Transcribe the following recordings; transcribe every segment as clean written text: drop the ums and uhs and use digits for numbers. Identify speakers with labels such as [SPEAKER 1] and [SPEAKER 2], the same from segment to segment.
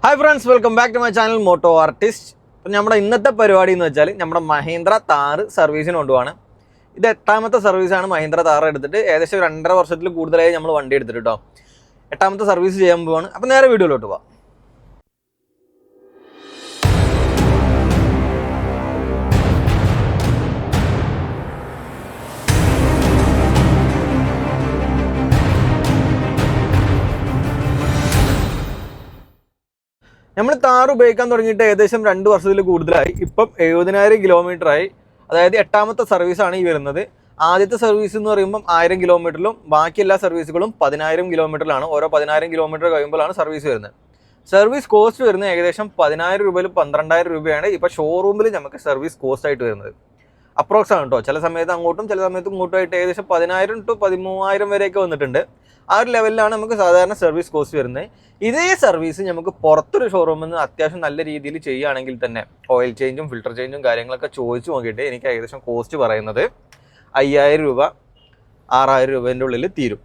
[SPEAKER 1] Hi friends, welcome back to my channel moto artist. അപ്പം നമ്മുടെ ഇന്നത്തെ പരിപാടി എന്ന് വെച്ചാൽ നമ്മുടെ മഹീന്ദ്ര താർ സർവീസിന് കൊണ്ടുപോവാണ്. ഇത് 8ാമത്തെ സർവീസാണ് മഹീന്ദ്ര താർ എടുത്തിട്ട്. ഏകദേശം 2.5 വർഷത്തിൽ കൂടുതലായി നമ്മൾ വണ്ടി എടുത്തിട്ട് കേട്ടോ. 8ാമത്തെ സർവീസ് ചെയ്യാൻ പോവാണ്. അപ്പം നേരെ വീഡിയോയിലോട്ട് പോവാം. നമ്മൾ താർ ഉപയോഗിക്കാൻ തുടങ്ങിയിട്ട് ഏകദേശം 2 വർഷത്തിൽ കൂടുതലായി. ഇപ്പം 70,000 കിലോമീറ്ററായി. അതായത് 8ാമത്തെ സർവീസാണ് ഈ വരുന്നത്. ആദ്യത്തെ സർവീസ് എന്ന് പറയുമ്പം 1000 കിലോമീറ്ററിലും ബാക്കി എല്ലാ സർവീസുകളും 10,000 കിലോമീറ്ററിലാണ്. ഓരോ 10,000 കിലോമീറ്റർ കഴിയുമ്പോഴാണ് സർവീസ് വരുന്നത്. സർവീസ് കോസ്റ്റ് വരുന്നത് ഏകദേശം 10,000 രൂപയിൽ 12,000 രൂപയാണ് ഇപ്പോൾ ഷോറൂമിൽ നമുക്ക് സർവീസ് കോസ്റ്റ് ആയിട്ട് വരുന്നത്. അപ്രോക്സ് ആണ് കേട്ടോ. ചില സമയത്ത് അങ്ങോട്ടും ചില സമയത്ത് ഇങ്ങോട്ടുമായിട്ട് ഏകദേശം 10,000 to 13,000 വരെയൊക്കെ വന്നിട്ടുണ്ട്. ആ ഒരു ലെവലിലാണ് നമുക്ക് സാധാരണ സർവീസ് കോസ്റ്റ് വരുന്നത്. ഇതേ സർവീസ് നമുക്ക് പുറത്തൊരു ഷോറൂമിൽ നിന്ന് അത്യാവശ്യം നല്ല രീതിയിൽ ചെയ്യുകയാണെങ്കിൽ തന്നെ ഓയിൽ ചേഞ്ചും ഫിൽട്ടർ ചേഞ്ചും കാര്യങ്ങളൊക്കെ ചോദിച്ചു നോക്കിയിട്ട് എനിക്ക് ഏകദേശം കോസ്റ്റ് പറയുന്നത് 5,000 രൂപ 6,000 രൂപേൻ്റെ ഉള്ളിൽ തീരും.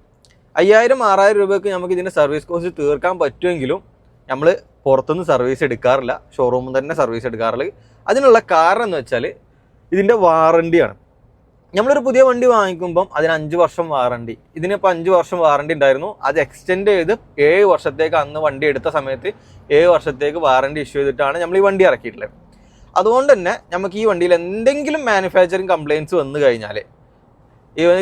[SPEAKER 1] 5,000-6,000 രൂപയ്ക്ക് നമുക്ക് ഇതിൻ്റെ സർവീസ് കോസ്റ്റ് തീർക്കാൻ പറ്റുമെങ്കിലും നമ്മൾ പുറത്തുനിന്ന് സർവീസ് എടുക്കാറില്ല, ഷോറൂമിൽ തന്നെ സർവീസ് എടുക്കാറില്ല. അതിനുള്ള കാരണം എന്ന് വെച്ചാൽ ഇതിൻ്റെ വാറണ്ടിയാണ്. നമ്മളൊരു പുതിയ വണ്ടി വാങ്ങിക്കുമ്പം അതിന് 5 വർഷം വാറണ്ടി, ഇതിനിപ്പോൾ 5 വർഷം വാറണ്ടി ഉണ്ടായിരുന്നു. അത് എക്സ്റ്റെൻഡ് ചെയ്ത് 7 വർഷത്തേക്ക് അന്ന് വണ്ടി എടുത്ത സമയത്ത് 7 വർഷത്തേക്ക് വാറണ്ടി ഇഷ്യൂ ചെയ്തിട്ടാണ് നമ്മൾ ഈ വണ്ടി ഇറക്കിയിട്ടുള്ളത്. അതുകൊണ്ട് തന്നെ നമുക്ക് ഈ വണ്ടിയിൽ എന്തെങ്കിലും മാനുഫാക്ചറിങ് കംപ്ലയിൻറ്റ്സ് വന്നു കഴിഞ്ഞാൽ,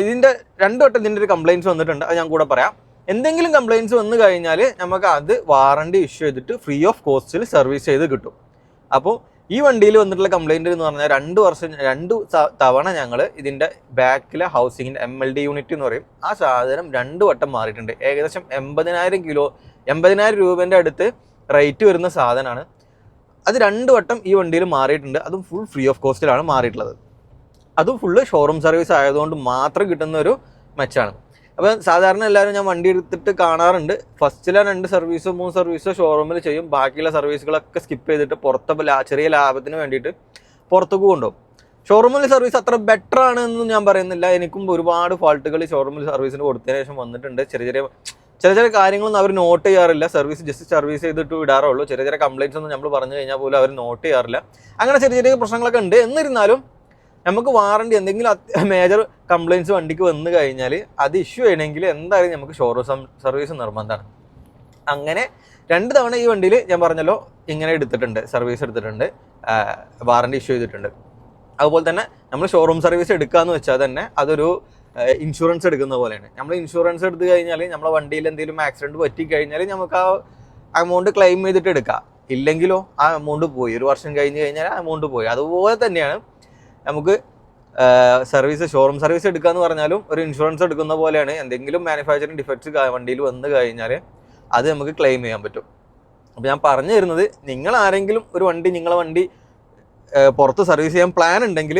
[SPEAKER 1] ഇതിൻ്റെ 2 വട്ടം ഇതിൻ്റെ ഒരു കംപ്ലയിൻറ്റ്സ് വന്നിട്ടുണ്ട്, അത് ഞാൻ കൂടെ പറയാം. എന്തെങ്കിലും കംപ്ലയിൻറ്റ്സ് വന്നു കഴിഞ്ഞാൽ നമുക്ക് അത് വാറണ്ടി ഇഷ്യൂ ചെയ്തിട്ട് ഫ്രീ ഓഫ് കോസ്റ്റിൽ സർവീസ് ചെയ്ത് കിട്ടും. അപ്പോൾ ഈ വണ്ടിയിൽ വന്നിട്ടുള്ള കംപ്ലയിൻറ്റ് എന്ന് പറഞ്ഞാൽ 2 തവണ ഞങ്ങൾ ഇതിൻ്റെ ബാക്കിലെ ഹൗസിങ്ങിൻ്റെ MLD യൂണിറ്റ് എന്ന് പറയും, ആ സാധനം 2 വട്ടം മാറിയിട്ടുണ്ട്. ഏകദേശം 80,000 രൂപേൻ്റെ അടുത്ത് റേറ്റ് വരുന്ന സാധനമാണ്. അത് 2 വട്ടം ഈ വണ്ടിയിൽ മാറിയിട്ടുണ്ട്. അതും ഫുൾ ഫ്രീ ഓഫ് കോസ്റ്റിലാണ് മാറിയിട്ടുള്ളത്. അതും ഫുള്ള് ഷോറൂം സർവീസ് ആയതുകൊണ്ട് മാത്രം കിട്ടുന്ന ഒരു മെച്ചാണ്. അപ്പോൾ സാധാരണ എല്ലാവരും ഞാൻ വണ്ടി എടുത്തിട്ട് കാണാറുണ്ട്, ഫസ്റ്റിലെ 2 സർവീസോ 3 സർവീസോ ഷോറൂമിൽ ചെയ്യും, ബാക്കിയുള്ള സർവീസുകളൊക്കെ സ്കിപ്പ് ചെയ്തിട്ട് പുറത്ത് ചെറിയ ലാഭത്തിന് വേണ്ടിയിട്ട് പുറത്തേക്ക് കൊണ്ടുപോകും. ഷോറൂമിൽ സർവീസ് അത്ര ബെറ്റർ ആണ് എന്നും ഞാൻ പറയുന്നില്ല. എനിക്കും ഒരുപാട് ഫാൾട്ടുകൾ ഷോറൂമിൽ സർവീസിന് കൊടുത്തതിന് ശേഷം വന്നിട്ടുണ്ട്. ചെറിയ കാര്യങ്ങളൊന്നും അവർ നോട്ട് ചെയ്യാറില്ല. ജസ്റ്റ് സർവീസ് ചെയ്തിട്ട് വിടാറുള്ളൂ. ചെറിയ കംപ്ലയിൻറ്റ്സ് ഒന്നും നമ്മൾ പറഞ്ഞു കഴിഞ്ഞാൽ പോലും അവർ നോട്ട് ചെയ്യാറില്ല. അങ്ങനെ ചെറിയ പ്രശ്നങ്ങളൊക്കെ ഉണ്ട്. എന്നിരുന്നാലും നമുക്ക് വാറണ്ടി എന്തെങ്കിലും മേജർ കംപ്ലയിൻറ്റ്സ് വണ്ടിക്ക് വന്നു കഴിഞ്ഞാൽ അത് ഇഷ്യൂ ചെയ്യണമെങ്കിൽ എന്തായാലും നമുക്ക് ഷോറൂം സർവീസ് നിർബന്ധമാണ്. അങ്ങനെ 2 തവണ ഈ വണ്ടിയിൽ ഞാൻ പറഞ്ഞല്ലോ ഇങ്ങനെ എടുത്തിട്ടുണ്ട്, സർവീസ് എടുത്തിട്ടുണ്ട്, വാറണ്ടി ഇഷ്യൂ ചെയ്തിട്ടുണ്ട്. അതുപോലെ തന്നെ നമ്മൾ ഷോറൂം സർവീസ് എടുക്കുകയെന്ന് വെച്ചാൽ തന്നെ അതൊരു ഇൻഷുറൻസ് എടുക്കുന്ന പോലെയാണ്. നമ്മൾ ഇൻഷുറൻസ് എടുത്തു കഴിഞ്ഞാൽ നമ്മളെ വണ്ടിയിൽ എന്തെങ്കിലും ആക്സിഡൻറ്റ് പറ്റിക്കഴിഞ്ഞാൽ നമുക്ക് ആ എമൗണ്ട് ക്ലെയിം ചെയ്തിട്ട് എടുക്കാം. ഇല്ലെങ്കിലോ ആ എമൗണ്ട് പോയി, 1 വർഷം കഴിഞ്ഞ് കഴിഞ്ഞാൽ ആ എമൗണ്ട് പോയി. അതുപോലെ തന്നെയാണ് നമുക്ക് ഷോറൂം സർവീസ് എടുക്കുക എന്ന് പറഞ്ഞാലും ഒരു ഇൻഷുറൻസ് എടുക്കുന്ന പോലെയാണ്. എന്തെങ്കിലും മാനുഫാക്ചറിങ് ഡിഫക്ട്സ് വണ്ടിയിൽ വന്നു കഴിഞ്ഞാൽ അത് നമുക്ക് ക്ലെയിം ചെയ്യാൻ പറ്റും. അപ്പോൾ ഞാൻ പറഞ്ഞു തരുന്നത്, നിങ്ങൾ ആരെങ്കിലും നിങ്ങളെ വണ്ടി പുറത്ത് സർവീസ് ചെയ്യാൻ പ്ലാൻ ഉണ്ടെങ്കിൽ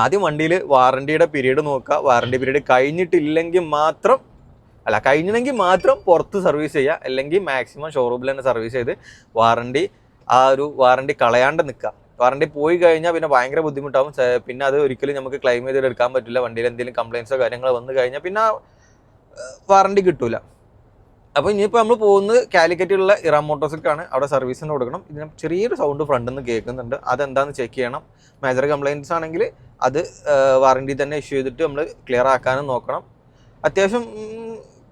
[SPEAKER 1] ആദ്യം വണ്ടിയിൽ വാറണ്ടിയുടെ പീരീഡ് നോക്കുക. വാറണ്ടി പീരീഡ് കഴിഞ്ഞിട്ടില്ലെങ്കിൽ കഴിഞ്ഞെങ്കിൽ മാത്രം പുറത്ത് സർവീസ് ചെയ്യുക. അല്ലെങ്കിൽ മാക്സിമം ഷോറൂമിൽ തന്നെ സർവീസ് ചെയ്ത് വാറണ്ടി കളയാണ്ട് നിൽക്കുക. വാറണ്ടി പോയി കഴിഞ്ഞാൽ പിന്നെ ഭയങ്കര ബുദ്ധിമുട്ടാവും. പിന്നെ അത് ഒരിക്കലും നമുക്ക് ക്ലെയിം ചെയ്ത് എടുക്കാൻ പറ്റില്ല. വണ്ടിയിൽ എന്തെങ്കിലും കംപ്ലയിൻസോ കാര്യങ്ങളോ വന്നു കഴിഞ്ഞാൽ പിന്നെ വാറണ്ടി കിട്ടൂല. അപ്പോൾ ഇനിയിപ്പോൾ നമ്മൾ പോകുന്നത് കാലിക്കറ്റിലുള്ള ഇറാം മോട്ടോഴ്സിലേക്കാണ്. അവിടെ സർവീസിന് കൊടുക്കണം. ഇതിന് ചെറിയൊരു സൗണ്ട് ഫ്രണ്ടിൽ നിന്ന് കേൾക്കുന്നുണ്ട്, അതെന്താണെന്ന് ചെക്ക് ചെയ്യണം. മേജർ കംപ്ലയിൻറ്റ്സ് ആണെങ്കിൽ അത് വാറണ്ടി തന്നെ ഇഷ്യൂ ചെയ്തിട്ട് നമ്മൾ ക്ലിയർ ആക്കാനും നോക്കണം. അത്യാവശ്യം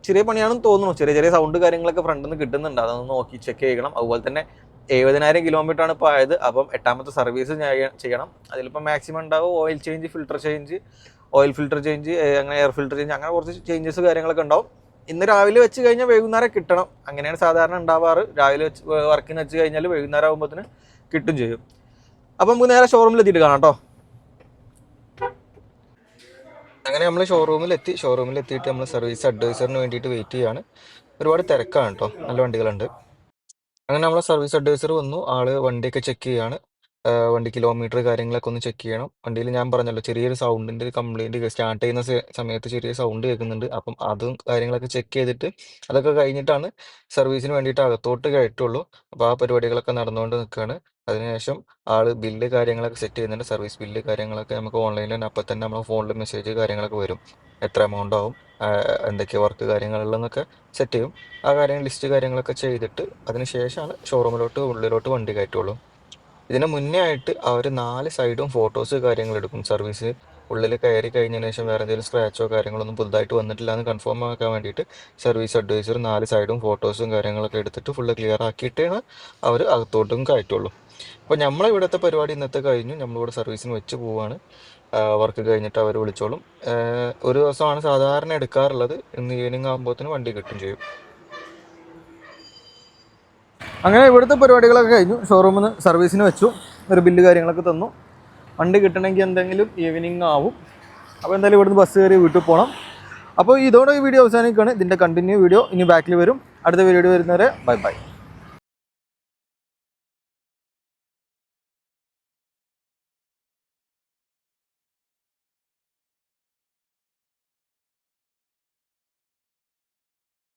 [SPEAKER 1] ചെറിയ പണിയാണെന്ന് തോന്നുന്നു. ചെറിയ സൗണ്ട് കാര്യങ്ങളൊക്കെ ഫ്രണ്ടിൽ നിന്ന് കിട്ടുന്നുണ്ട്, അതൊന്ന് നോക്കി ചെക്ക് ചെയ്യണം. അതുപോലെ തന്നെ 70,000 കിലോമീറ്ററാണ് ഇപ്പോൾ ആയത്. അപ്പം 8ാമത്തെ സർവീസ് ചെയ്യണം. അതിലിപ്പോൾ മാക്സിമം ഉണ്ടാവും oil change, oil filter change, അങ്ങനെ എയർ ഫിൽട്ടർ ചേഞ്ച്, അങ്ങനെ കുറച്ച് ചേഞ്ചസ് കാര്യങ്ങളൊക്കെ ഉണ്ടാവും. ഇന്ന് രാവിലെ വെച്ച് കഴിഞ്ഞാൽ വൈകുന്നേരം കിട്ടണം. അങ്ങനെയാണ് സാധാരണ ഉണ്ടാവാറ്. രാവിലെ വർക്കിന് വെച്ച് കഴിഞ്ഞാൽ വൈകുന്നേരം ആകുമ്പോഴത്തേന് കിട്ടും ചെയ്യും. അപ്പം നമുക്ക് നേരെ ഷോറൂമിലെത്തിയിട്ട് കാണാം കേട്ടോ. അങ്ങനെ നമ്മൾ ഷോറൂമിലെത്തിയിട്ട് നമ്മൾ സർവീസ് അഡ്വൈസറിന് വേണ്ടിയിട്ട് വെയിറ്റ് ചെയ്യുകയാണ്. ഒരുപാട് തിരക്കാണ് കേട്ടോ, നല്ല വണ്ടികളുണ്ട്. അങ്ങനെ നമ്മളെ സർവീസ് അഡ്വൈസർ വന്നു. ആള് വണ്ടിയൊക്കെ ചെക്ക് ചെയ്യാണ്. വണ്ടി കിലോമീറ്റർ കാര്യങ്ങളൊക്കെ ഒന്ന് ചെക്ക് ചെയ്യണം. വണ്ടിയിൽ ഞാൻ പറഞ്ഞല്ലോ ചെറിയൊരു സൗണ്ടിൻ്റെ കംപ്ലയിൻറ്റ്, സ്റ്റാർട്ട് ചെയ്യുന്ന സമയത്ത് ചെറിയ സൗണ്ട് കേൾക്കുന്നുണ്ട്. അപ്പം അതും കാര്യങ്ങളൊക്കെ ചെക്ക് ചെയ്തിട്ട് അതൊക്കെ കഴിഞ്ഞിട്ടാണ് സർവീസിന് വേണ്ടിയിട്ട് അകത്തോട്ട് കയറ്റുള്ളൂ. അപ്പോൾ ആ പരിപാടികളൊക്കെ നടന്നുകൊണ്ട് നിൽക്കുകയാണ്.
[SPEAKER 2] അതിനുശേഷം ബില്ല് കാര്യങ്ങളൊക്കെ സെറ്റ് ചെയ്യുന്നുണ്ട്. സർവീസ് ബില്ല് കാര്യങ്ങളൊക്കെ നമുക്ക് ഓൺലൈനിൽ തന്നെ അപ്പം തന്നെ നമ്മുടെ ഫോണിൽ മെസ്സേജ് കാര്യങ്ങളൊക്കെ വരും. എത്ര എമൗണ്ട് ആവും, എന്തൊക്കെ വർക്ക് കാര്യങ്ങളുള്ളതെന്നൊക്കെ സെറ്റ് ചെയ്യും. ആ കാര്യങ്ങൾ ലിസ്റ്റ് കാര്യങ്ങളൊക്കെ ചെയ്തിട്ട് അതിന് ശേഷമാണ് ഷോറൂമിലോട്ട് ഉള്ളിലോട്ട് വണ്ടി കയറ്റുള്ളൂ. ഇതിന് മുന്നേ ആയിട്ട് അവർ 4 സൈഡും ഫോട്ടോസ് കാര്യങ്ങൾ എടുക്കും. സർവീസ് ഉള്ളിൽ കയറി കഴിഞ്ഞതിന് ശേഷം വേറെ എന്തെങ്കിലും സ്ക്രാച്ചോ കാര്യങ്ങളൊന്നും പുതുതായിട്ട് വന്നിട്ടില്ല എന്ന് കൺഫേം ആക്കാൻ വേണ്ടിയിട്ട് സർവീസ് അഡ്വൈസർ 4 സൈഡും ഫോട്ടോസും കാര്യങ്ങളൊക്കെ എടുത്തിട്ട് ഫുള്ള് ക്ലിയർ ആക്കിയിട്ടാണ് അവർ അകത്തോട്ടും കയറ്റുള്ളൂ. അപ്പോൾ നമ്മളെ ഇവിടുത്തെ പരിപാടി ഇന്നത്തെ കഴിഞ്ഞു. നമ്മളിവിടെ സർവീസിന് വെച്ച് പോവുകയാണ്. വർക്ക് കഴിഞ്ഞിട്ട് അവർ വിളിച്ചോളും. ഒരു ദിവസമാണ് സാധാരണ എടുക്കാറുള്ളത്. ഇന്ന് ഈവനിങ് ആകുമ്പോഴത്തേന് വണ്ടി കിട്ടും ചെയ്യും.
[SPEAKER 1] അങ്ങനെ ഇവിടുത്തെ പരിപാടികളൊക്കെ കഴിഞ്ഞു. ഷോറൂമിൽ നിന്ന് സർവീസിന് വെച്ചു, ഒരു ബില്ല് കാര്യങ്ങളൊക്കെ തന്നു. വണ്ടി കിട്ടണമെങ്കിൽ എന്തെങ്കിലും ഈവനിങ് ആവും. അപ്പോൾ എന്തായാലും ഇവിടുന്ന് ബസ് കയറി വീട്ടിൽ പോകണം. അപ്പോൾ ഇതോടെ ഈ വീഡിയോ അവസാനിക്കുകയാണ്. ഇതിൻ്റെ കണ്ടിന്യൂ വീഡിയോ ഇനി ബാക്കിൽ വരും. അടുത്ത വീഡിയോ വരുന്നവരെ ബൈ ബൈ.